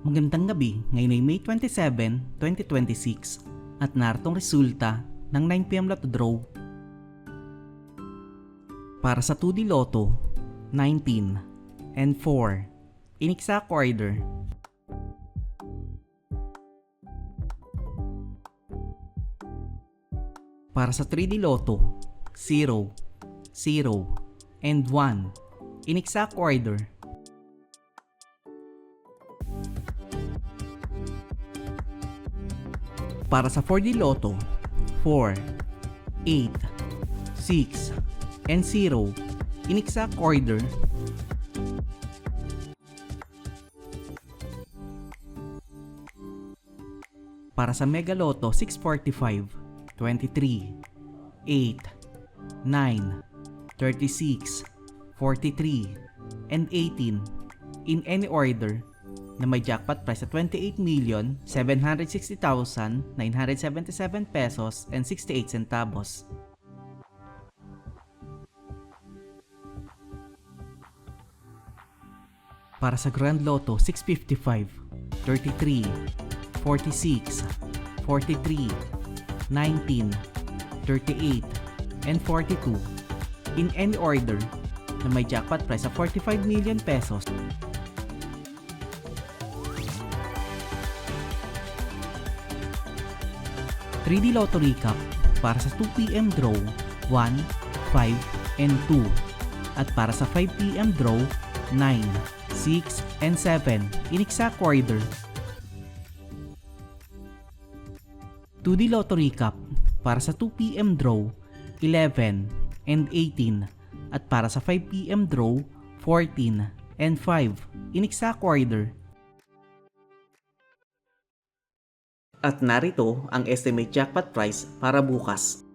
Magandang gabi, ngayon ay May 27, 2026 at naritong resulta ng 9pm Lotto Draw. Para sa 2D Lotto, 19 and 4 in exact order. Para sa 3D Lotto, 0, 0 and 1 in exact order. Para sa 4D Lotto, 4, 8, 6, and 0 in exact order. Para sa Mega Lotto 645, 23, 8, 9, 36, 43, and 18 in any order na may jackpot price sa 28,760,977 pesos and 68 centavos. Para sa Grand Lotto 655, 33, 46, 43, 19, 38, and 42 in any order na may jackpot price sa 45 million pesos. '3D Lotto Recap para sa 2pm draw 1, 5, and 2 at para sa 5pm draw 9, 6, and 7 in exact order. 2D Lotto Recap para sa 2pm draw 11 and 18 at para sa 5pm draw 14 and 5 in exact order. At narito ang estimate jackpot price para bukas.